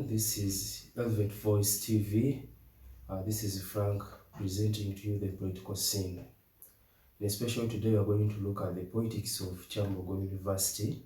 This is Velvet Voice TV. This is Frank presenting to you the political scene. In especially today, we are going to look at the politics of Chambogo University.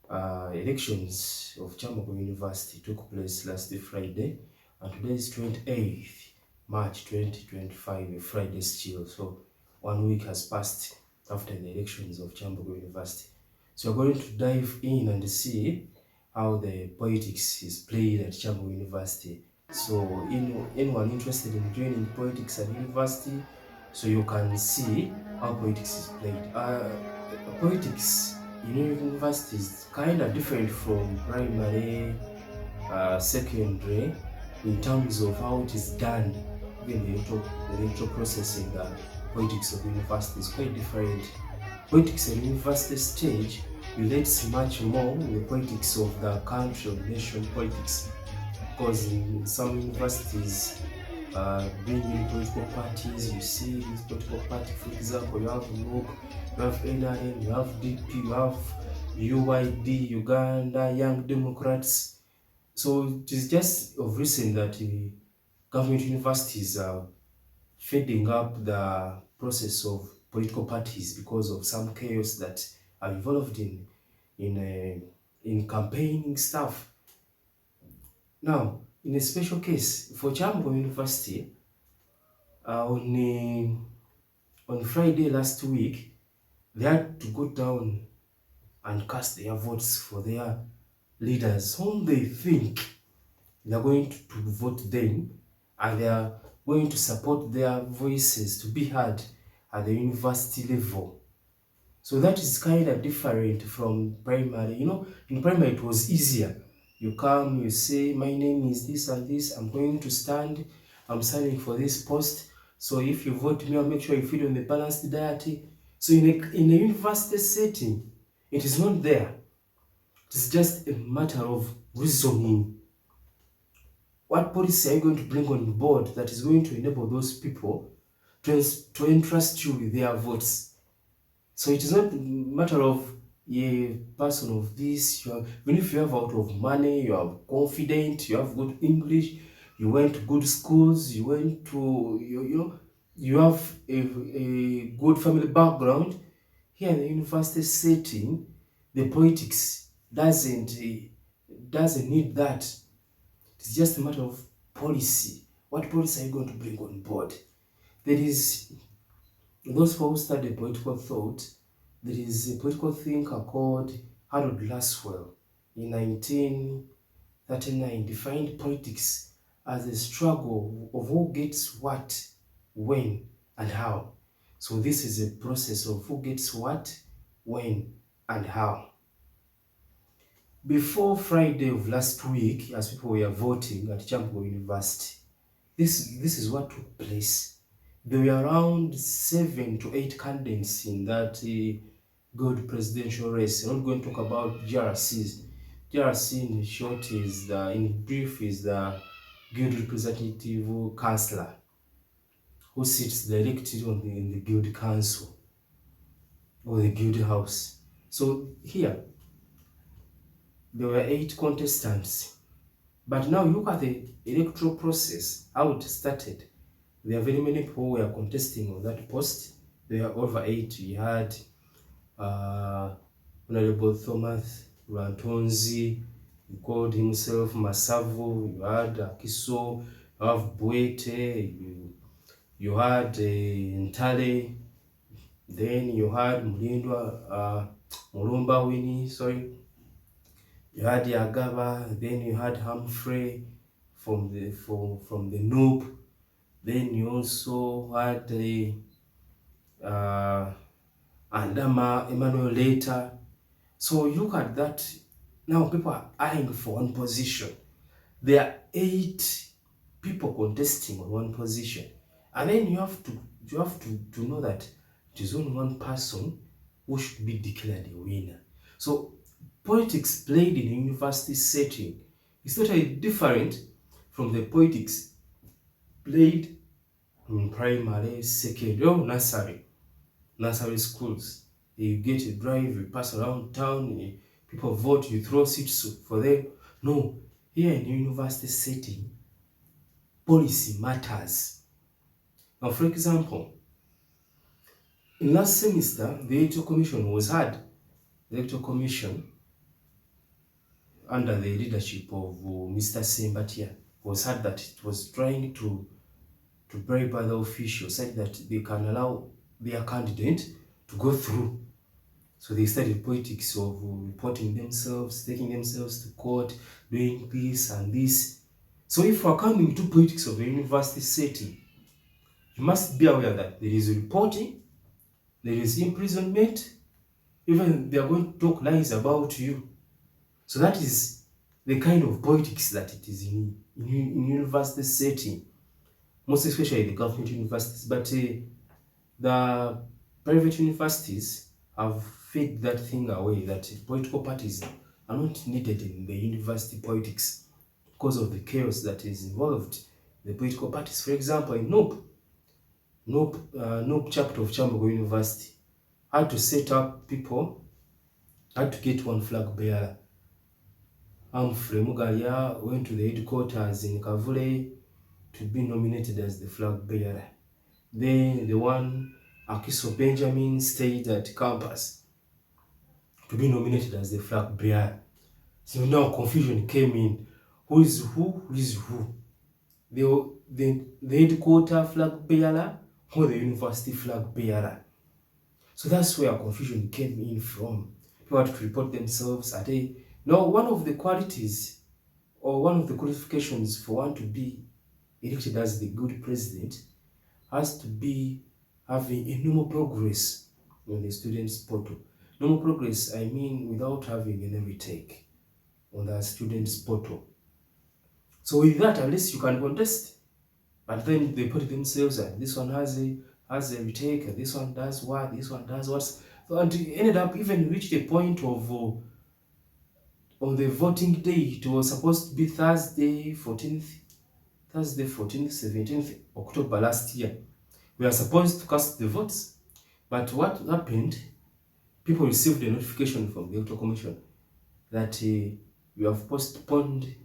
Elections of Chambogo University took place last Friday, and today is 28th March 2025, a Friday still. So 1 week has passed after the elections of Chambogo University. So we're going to dive in and see how the politics is played at Chambogo University. So anyone interested in joining politics at university, so you can see how politics is played. Politics in university is kind of different from primary, secondary, in terms of how it is done. Even the electoral process in the politics of university is quite different. Politics at university stage relates much more with the politics of the country or nation politics, because in some universities bring in political parties. You see this political party, for example, you have MOOC, you have NRM, you have DP, you have UYD, Uganda Young Democrats. So it is just of recent that government universities are feeding up the process of political parties because of some chaos that are involved in campaigning stuff. Now, in a special case for Chambogo University, on Friday last week, they had to go down and cast their votes for their leaders, whom they think they are going to vote them, and they are going to support their voices to be heard at the university level. So that is kind of different from primary. You know, in primary it was easier. You come, you say, my name is this and this, I'm going to stand, I'm standing for this post. So if you vote me, I'll make sure you feed on the balanced diet. So in a university setting, it is not there. It is just a matter of reasoning. What policy are you going to bring on board that is going to enable those people to entrust you with their votes? So it is not a matter of a person of this. Even if you have a lot of money, you are confident, you have good English, you went to good schools, you went to you have a good family background. Here in the university setting, the politics doesn't need that. It's just a matter of policy. What policy are you going to bring on board? There is, those who study political thought, there is a political thinker called Harold Laswell in 1939 defined politics as a struggle of who gets what, when, and how. So this is a process of who gets what, when, and how. Before Friday of last week, as people were voting at Chambogo University, this is what took place. There were around 7 to 8 candidates in that good presidential race. I'm not going to talk about GRCs. GRC in short is in brief is the guild representative councillor who sits directly in the guild council or the guild house. So here there were 8 contestants, but now look at the electoral process, how it started. There are very many people who were contesting on that post. There are over 8. We had Honorable Thomas Rantonzi, he called himself Masavu. You had Akiso, you have Buete, you had Ntale, then you had Mulindwa, Mulumba Winnie, sorry. You had Yagaba, then you had Humphrey from the Noop. Then you also had Andama Emmanuel later. So look at that. Now people are eyeing for one position. There are 8 people contesting on one position, and then you have to know that it is only one person who should be declared a winner. So politics played in a university setting is totally different from the politics played in primary, secondary, or nursery schools. You get a drive, you pass around town, people vote, you throw seats for them. No, Here in university setting, policy matters. Now, for example, in last semester, the Electoral Commission was had. The Electoral Commission, under the leadership of Mr. Ssebutinde, was had that it was trying to bribe other officials, said that they can allow their candidate to go through. So they started politics of reporting themselves, taking themselves to court, doing this and this. So if we're coming to politics of a university setting, you must be aware that there is reporting, there is imprisonment, even they are going to talk lies about you. So that is the kind of politics that it is in university setting, most especially the government universities. But the private universities have fed that thing away, that political parties are not needed in the university politics because of the chaos that is involved in the political parties. For example, in Nope chapter of Chambogo University had to set up people, had to get one flag bearer. Humphrey Mugalia went to the headquarters in Kavule to be nominated as the flag bearer. Then the one Akiso Benjamin stayed at campus to be nominated as the flag bearer. So now confusion came in. Who is who? Who is who? The headquarter flag bearer or the university flag bearer? So that's where confusion came in from. People had to report themselves at a... Now, one of the qualities or one of the qualifications for one to be elected as the good president has to be having a normal progress on the student's portal. Normal progress, I mean, without having an retake on the student's portal. So with that, at least you can contest. But then they put themselves at this one has a retake, this one does what, this one does what. So, and it ended up even reached a point of on the voting day, it was supposed to be Thursday 14th, 17th October last year. We are supposed to cast the votes. But what happened, people received a notification from the Electoral Commission that we have postponed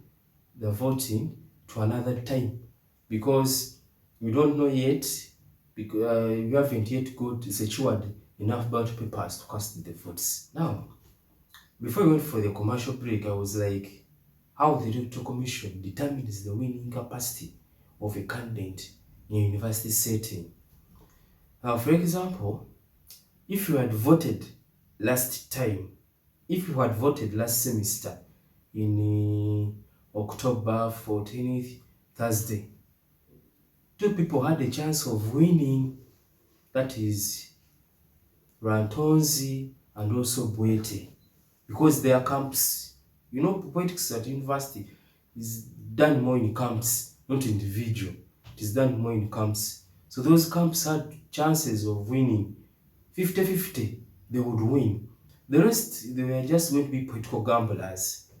the voting to another time because we don't know yet, because we haven't yet got secured enough ballot papers to cast the votes. Now, before we went for the commercial break, I was like, how the Electoral Commission determines the winning capacity of a candidate in a university setting. Now, for example, if you had voted last time, if you had voted last semester in October 14th, Thursday, two people had a chance of winning, that is Rantonzi and also Buete, because their camps, you know, politics at university is done more in camps, not individual. It is done more in camps. So those camps had chances of winning 50-50, they would win. The rest, they were just going to be political gamblers,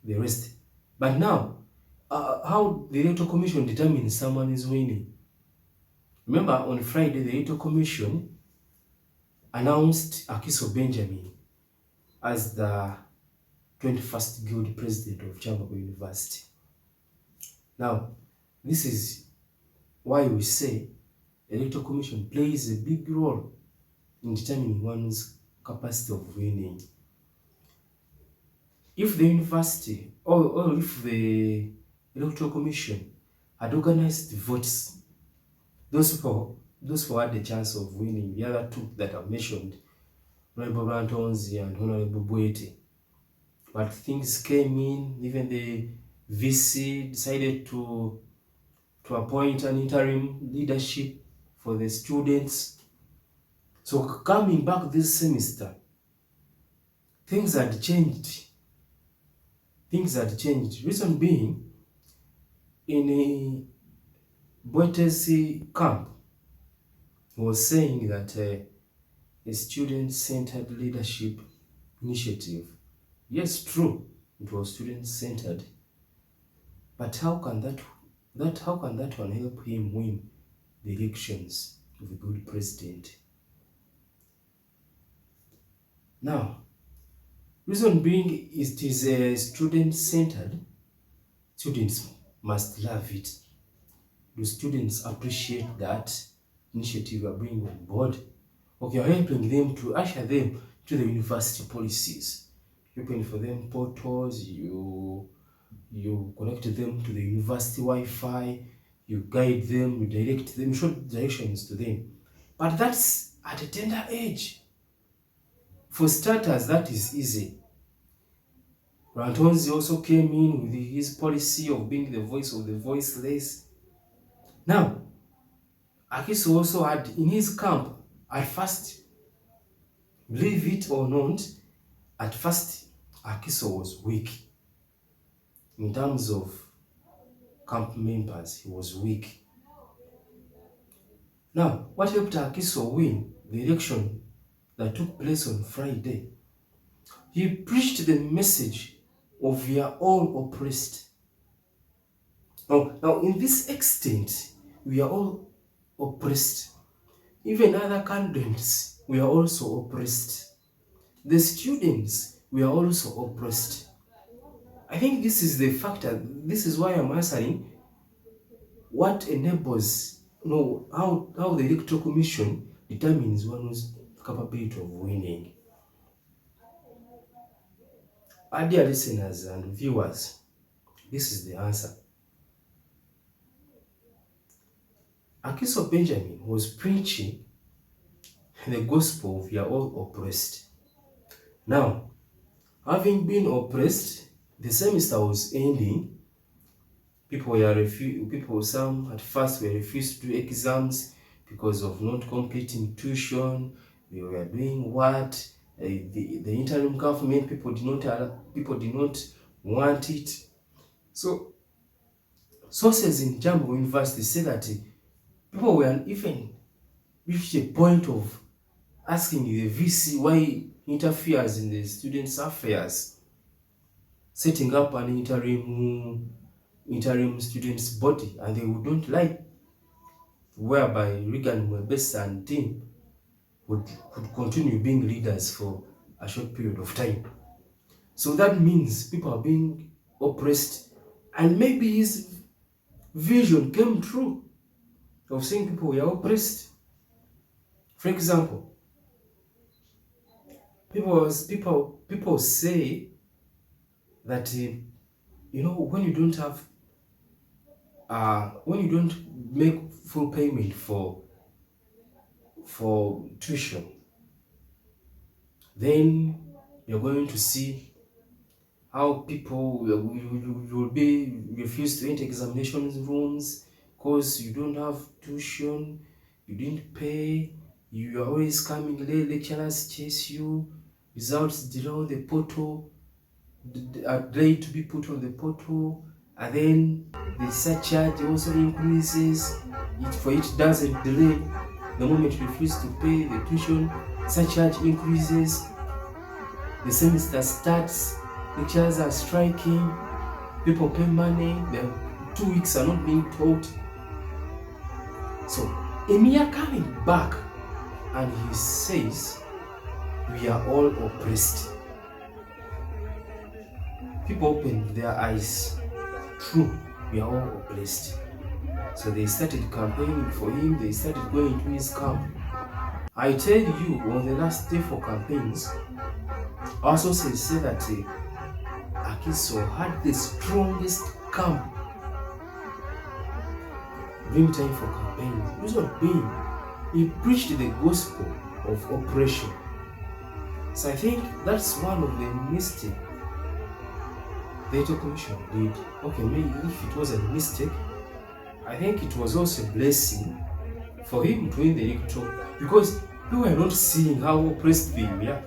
the rest. But now, how the Electoral Commission determines someone is winning? Remember, on Friday, the Electoral Commission announced Akiso Benjamin as the 21st Guild President of Chambogo University. Now, this is why we say the Electoral Commission plays a big role in determining one's capacity of winning. If the university or if the Electoral Commission had organized the votes, those who had the chance of winning, the other two that I've mentioned, Honorable Rantonzi and Honorable Buete. But things came in, even the VC decided to appoint an interim leadership for the students. So coming back this semester, things had changed. Things had changed. Reason being, in Buete's camp, he was saying that a student-centered leadership initiative. Yes, true, it was student-centered. But how can that one help him win the elections of a good president? Now, reason being, it is student-centered. students must love it. Do students appreciate that initiative you are bringing on board? Okay, you're helping them to usher them to the university policies. You open for them portals, you connect them to the university Wi-Fi, you guide them, you direct them, show directions to them. But that's at a tender age. For starters, that is easy. Rantonzi also came in with his policy of being the voice of the voiceless. Now, Akiso also had in his camp, at first, believe it or not, at first, Akiso was weak. In terms of camp members, he was weak. Now, what helped Akiso win the election that took place on Friday? He preached the message of we are all oppressed. Now, in this extent, we are all oppressed. Even other candidates, we are also oppressed. The students, we are also oppressed. I think this is the factor. This is why I'm answering what enables, how the Electoral Commission determines one's capability of winning. Our dear listeners and viewers, this is the answer. Akiso Benjamin was preaching the gospel of we are all oppressed. Now, having been oppressed, the semester was ending. Some at first were refused to do exams because of not completing tuition. They were doing what? The interim government, people did not want it. So sources in Jambo University say that people were even reached a point of asking the VC why he interferes in the students' affairs, setting up an interim students' body, and they wouldn't like, whereby Regan Mwebesa and team would continue being leaders for a short period of time. So that means people are being oppressed, and maybe his vision came true of saying people were oppressed. For example, people say that when you don't make full payment for tuition, then you're going to see how people will be refused to enter examination rooms because you don't have tuition, you didn't pay, you are always coming late, lecturers chase you, results delay on the portal, are delayed to be put on the portal, and then the surcharge also increases. It doesn't delay. The moment you refuse to pay the tuition, surcharge increases. The semester starts, lecturers are striking, people pay money, the 2 weeks are not being taught. So Emir coming back and he says, we are all oppressed. People opened their eyes. True, we are all oppressed. So they started campaigning for him, they started going to his camp. I tell you, on the last day for campaigns, our sources say that Akiso had the strongest camp during time for campaigns. Reason being, he preached the gospel of oppression. So I think that's one of the mistakes the Electoral Commission did. Okay, maybe if it was a mistake, I think it was also a blessing for him to win the electoral, because we were not seeing how oppressed they were.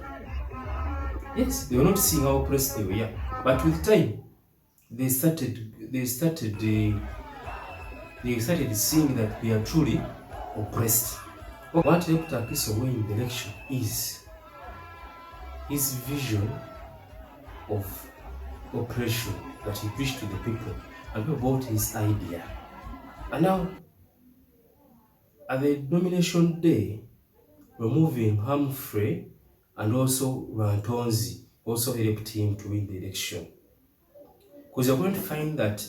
Yes, they were not seeing how oppressed they were. But with time, they started seeing that they are truly oppressed. What helped Akiso win the election is his vision of oppression that he preached to the people, and people bought his idea. And now, at the nomination day, removing Humphrey and also Rantonzi also helped him to win the election. Because you're going to find that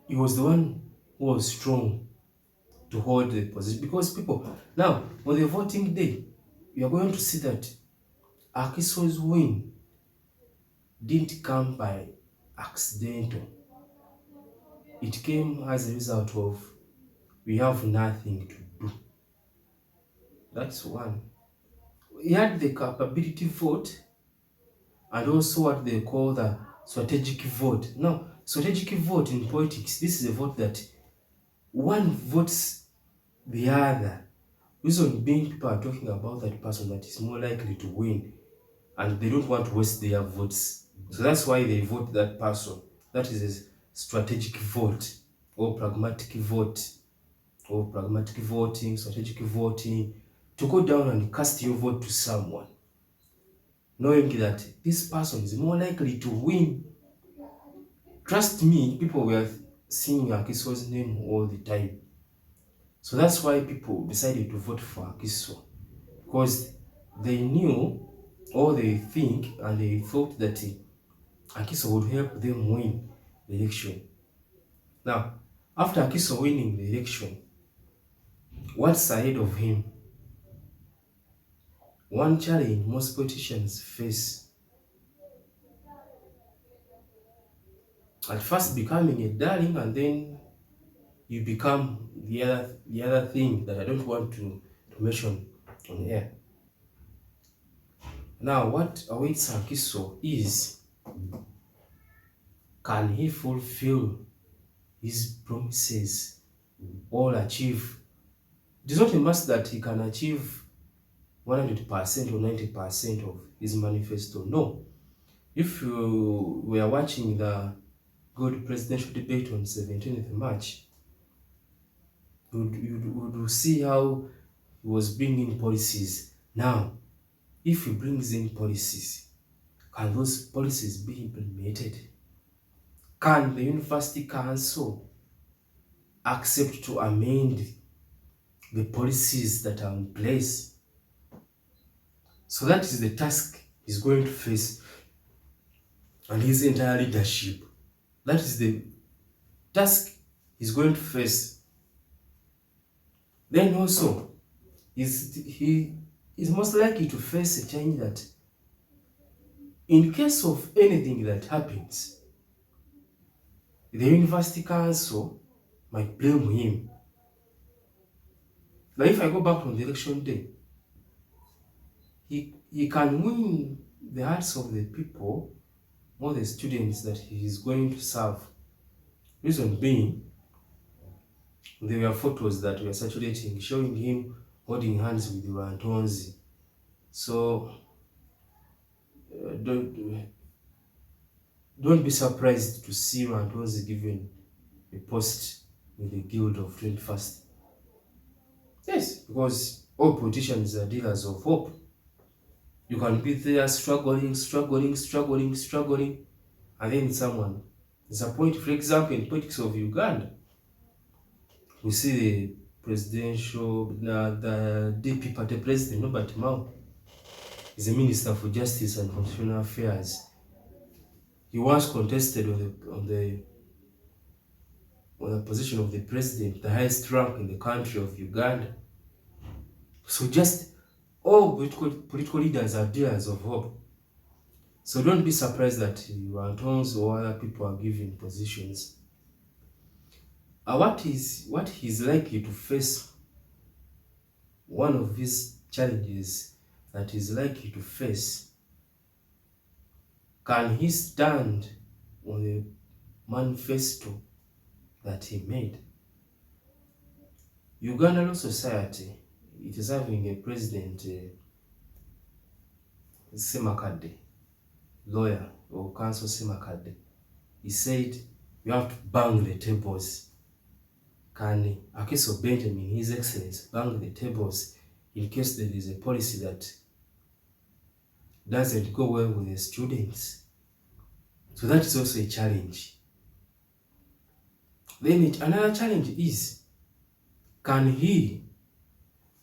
he was the one who was strong to hold the position. Because people, now, on the voting day, you are going to see that Akiso's win didn't come by accidental. It came as a result of we have nothing to do. That's one. He had the capability vote and also what they call the strategic vote. Now, strategic vote in politics, this is a vote that one votes the other. Reason being, people are talking about that person that is more likely to win and they don't want to waste their votes. So that's why they vote that person. That is a strategic vote or pragmatic vote or pragmatic voting, strategic voting, to go down and cast your vote to someone, knowing that this person is more likely to win. Trust me, people were seeing Akiso's name all the time. So that's why people decided to vote for Akiso, because they knew or they think and they thought that Akiso would help them win the election. Now, after Akiso winning the election, what's ahead of him? One challenge most politicians face. At first becoming a darling, and then you become the other thing that I don't want to mention on air. Now, what awaits Akiso is, can he fulfill his promises or achieve? It is not a must that he can achieve 100% or 90% of his manifesto. No. If you were watching the good presidential debate on 17th March, you would see how he was bringing policies. Now, if he brings in policies, can those policies be implemented? Can the University Council accept to amend the policies that are in place? So that is the task he's going to face, and his entire leadership. That is the task he's going to face. Then also, he is most likely to face a change that, in case of anything that happens, the University Council might blame him. Now, if I go back on the election day, he can win the hearts of the people, more the students that he is going to serve. Reason being, there were photos that were circulating showing him holding hands with Wantonzi. So don't be surprised to see Wantonzi given a post in the Guild of 21st. Yes, because all politicians are dealers of hope. You can be there struggling, and then someone disappoint. For example, in politics of Uganda, we see the presidential, the DP party president, Robert Mao, is a minister for justice and constitutional affairs. He once contested on the position of the president, the highest rank in the country of Uganda. So just all political leaders are dealers of hope. So don't be surprised that Wantons or other people are given positions. What he's likely to face, one of his challenges that he's likely to face, can he stand on the manifesto that he made? Uganda Law Society, it is having a president, Semakade, lawyer or counsel Semakade. He said, you have to bang the tables. Can Akiso Benjamin, His Excellency, bang the tables in case there is a policy that doesn't go well with the students? So that is also a challenge. Then another challenge is, can he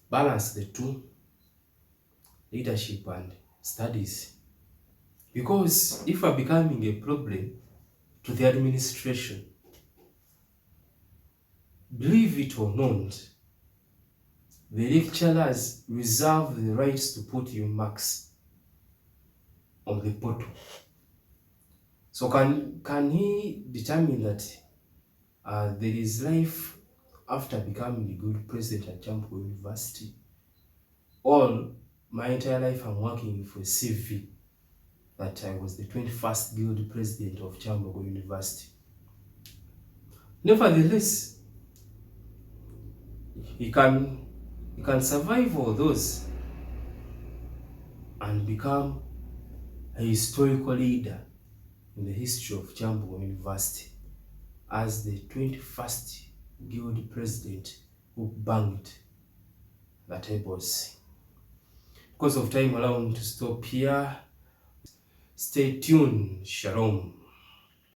balance the two, leadership and studies? Because if we're becoming a problem to the administration, Believe it or not, the lecturers reserve the rights to put your marks on the portal. So can he determine that there is life after becoming the good president at Jambo University? All my entire life I'm working for CV that I was the 21st guild president of Jambo University. Nevertheless, he can survive all those and become a historical leader in the history of Jambo University as the 21st guild president who banged the tables. Because of time, allow me to stop here. Stay tuned. Shalom.